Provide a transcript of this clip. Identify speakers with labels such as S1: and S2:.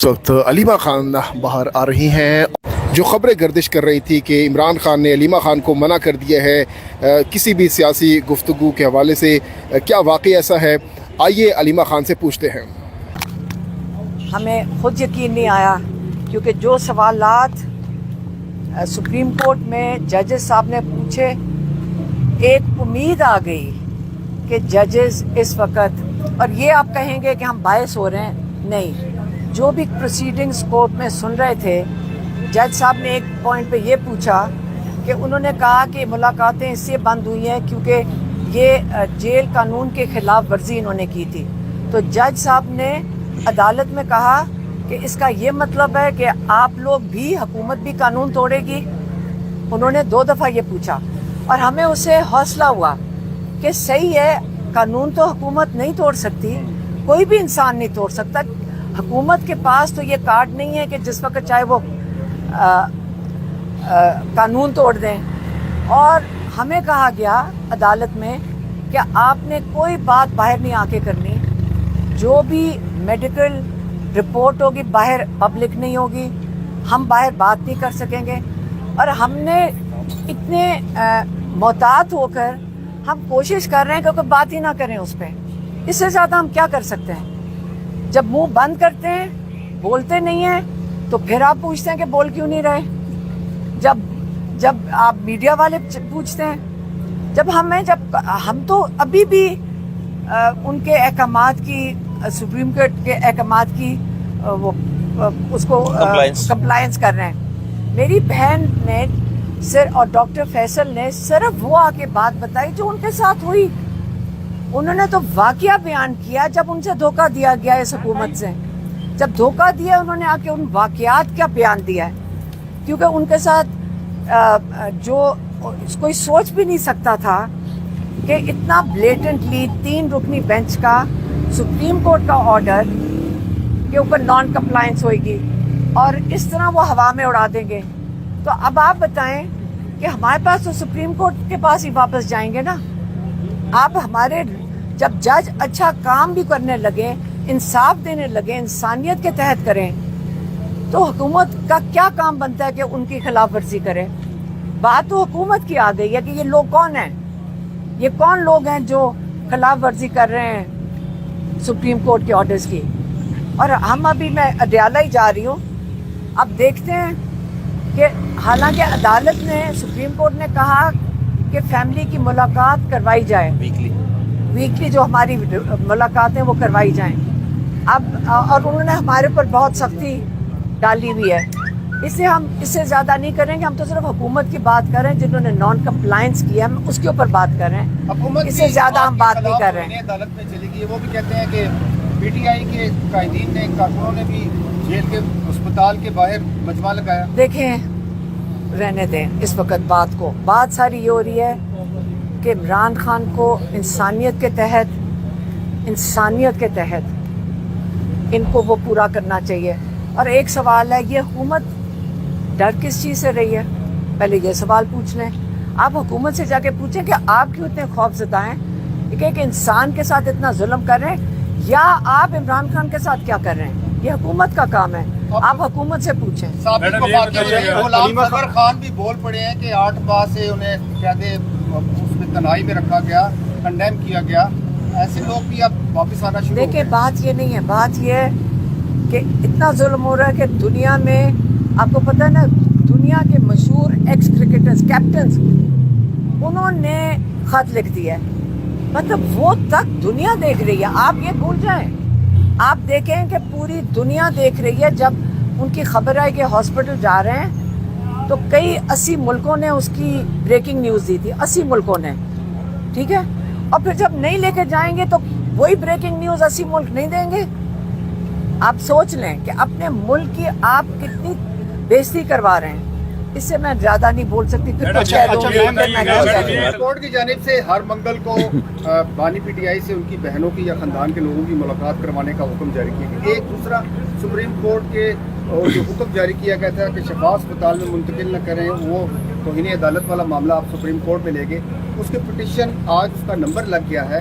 S1: اس وقت علیمہ خان باہر آ رہی ہیں جو خبریں گردش کر رہی تھی کہ عمران خان نے علیمہ خان کو منع کر دیا ہے کسی بھی سیاسی گفتگو کے حوالے سے. کیا واقعی ایسا ہے؟ آئیے علیمہ خان سے پوچھتے ہیں.
S2: ہمیں خود یقین نہیں آیا کیونکہ جو سوالات سپریم کورٹ میں ججز صاحب نے پوچھے، ایک امید آ گئی کہ ججز اس وقت، اور یہ آپ کہیں گے کہ ہم باعث ہو رہے ہیں، نہیں، جو بھی پروسیڈنگز کورٹ میں سن رہے تھے، جج صاحب نے ایک پوائنٹ پہ یہ پوچھا کہ انہوں نے کہا کہ ملاقاتیں اس سے بند ہوئی ہیں کیونکہ یہ جیل قانون کے خلاف ورزی انہوں نے کی تھی. تو جج صاحب نے عدالت میں کہا کہ اس کا یہ مطلب ہے کہ آپ لوگ بھی، حکومت بھی قانون توڑے گی. انہوں نے 2 دفعہ یہ پوچھا اور ہمیں اسے حوصلہ ہوا کہ صحیح ہے، قانون تو حکومت نہیں توڑ سکتی، کوئی بھی انسان نہیں توڑ سکتا. حکومت کے پاس تو یہ کارڈ نہیں ہے کہ جس وقت چاہے وہ قانون توڑ دیں. اور ہمیں کہا گیا عدالت میں کہ آپ نے کوئی بات باہر نہیں آ کے کرنی، جو بھی میڈیکل رپورٹ ہوگی باہر پبلک نہیں ہوگی، ہم باہر بات نہیں کر سکیں گے. اور ہم نے اتنے محتاط ہو کر ہم کوشش کر رہے ہیں کہ کوئی بات ہی نہ کریں اس پہ. اس سے زیادہ ہم کیا کر سکتے ہیں؟ جب منہ بند کرتے ہیں، بولتے نہیں ہیں، تو پھر آپ پوچھتے ہیں کہ بول کیوں نہیں رہے. جب آپ میڈیا والے پوچھتے ہیں، جب ہم تو ابھی بھی ان کے احکامات کی، سپریم کورٹ کے احکامات کی وہ اس کو کمپلائنس کر رہے ہیں. میری بہن نے اور ڈاکٹر فیصل نے صرف وہ آ کے بات بتائی جو ان کے ساتھ ہوئی. انہوں نے تو واقعہ بیان کیا جب ان سے دھوکہ دیا گیا اس حکومت سے. جب دھوکہ دیا انہوں نے آ کے ان واقعات کا بیان دیا ہے، کیونکہ ان کے ساتھ جو کوئی سوچ بھی نہیں سکتا تھا کہ اتنا بلیٹنٹلی 3 رکنی بینچ کا سپریم کورٹ کا آرڈر کے اوپر نان کمپلائنس ہوئے گی اور اس طرح وہ ہوا میں اڑا دیں گے. تو اب آپ بتائیں کہ ہمارے پاس تو سپریم کورٹ کے پاس ہی واپس جائیں گے نا. آپ ہمارے جب جج اچھا کام بھی کرنے لگے، انصاف دینے لگے، انسانیت کے تحت کریں، تو حکومت کا کیا کام بنتا ہے کہ ان کی خلاف ورزی کرے؟ بات تو حکومت کی آ گئی ہے کہ یہ لوگ کون ہیں، یہ کون لوگ ہیں جو خلاف ورزی کر رہے ہیں سپریم کورٹ کے آرڈرز کی. اور ہم ابھی میں اڈیالہ ہی جا رہی ہوں، اب دیکھتے ہیں کہ حالانکہ عدالت نے، سپریم کورٹ نے کہا کہ فیملی کی ملاقات کروائی جائے، ویکلی جو ہماری ملاقاتیں وہ کروائی جائیں. اب اور انہوں نے ہمارے اوپر بہت سختی ڈالی ہوئی ہے. ہم اس سے زیادہ نہیں کریں گے. ہم تو صرف حکومت کی بات کر رہے ہیں، جنہوں نے نان کمپلائنس کیا ہم اس کے اوپر بات کر رہے ہیں. اس سے زیادہ ہم بات نہیں کر رہے ہیں.
S3: عدالت میں چلی گئی، وہ بھی کہتے ہیں کہ پی ٹی آئی کے قائدین نے، کارکنوں نے بھی جیل کے اسپتال کے باہر مجمع لگایا.
S2: دیکھیں، رہنے دیں اس وقت بات کو. بات ساری یہ ہو رہی ہے کہ عمران خان کو انسانیت کے تحت ان کو وہ پورا کرنا چاہیے. اور ایک سوال ہے، یہ حکومت ڈر کس چیز سے رہی ہے؟ پہلے یہ سوال پوچھ لیں. آپ حکومت سے جا کے پوچھیں کہ آپ کیوں اتنے خوف زدہ ہیں کہ ایک انسان کے ساتھ اتنا ظلم کر رہے ہیں، یا آپ عمران خان کے ساتھ کیا کر رہے ہیں؟ یہ حکومت کا کام ہے، آپ حکومت سے پوچھیں.
S3: غلام اکبر خان بھی بول پڑے ہیں کہ 8 ماہ سے انہیں قید اس میں تنہائی میں رکھا گیا، کنڈیم کیا گیا. ایسے لوگ بھی اب واپس آنا شروع.
S2: دیکھیں، بات یہ نہیں ہے، بات یہ ہے کہ اتنا ظلم ہو رہا ہے کہ دنیا میں، آپ کو پتہ ہے نا، دنیا کے مشہور ایکس کرکٹرز، کیپٹنز، انہوں نے خط لکھ دیا ہے. مطلب وہ تک دنیا دیکھ رہی ہے. آپ یہ بھول جائیں، آپ دیکھیں کہ پوری دنیا دیکھ رہی ہے. جب ان کی خبر آئی کہ ہاسپٹل جا رہے ہیں تو کئی 80 ملکوں نے اس کی بریکنگ نیوز دی تھی، 80 ملکوں نے، ٹھیک ہے. اور پھر جب نہیں لے کے جائیں گے تو وہی بریکنگ نیوز 80 ملک نہیں دیں گے. آپ سوچ لیں کہ اپنے ملک کی آپ کتنی بےزتی کروا رہے ہیں. اس سے میں زیادہ نہیں بول سکتی.
S3: کورٹ کی جانب سے ہر منگل کو بانی پی ٹی آئی سے ان کی بہنوں کی یا خاندان کے لوگوں کی ملاقات کروانے کا حکم جاری کیا گیا. ایک دوسرا سپریم کورٹ کے جو حکم جاری کیا گیا تھا کہ شفا اسپتال میں منتقل نہ کریں، وہ توہین عدالت والا معاملہ آپ سپریم کورٹ میں لے گئے. اس کے پٹیشن آج اس کا نمبر لگ گیا ہے.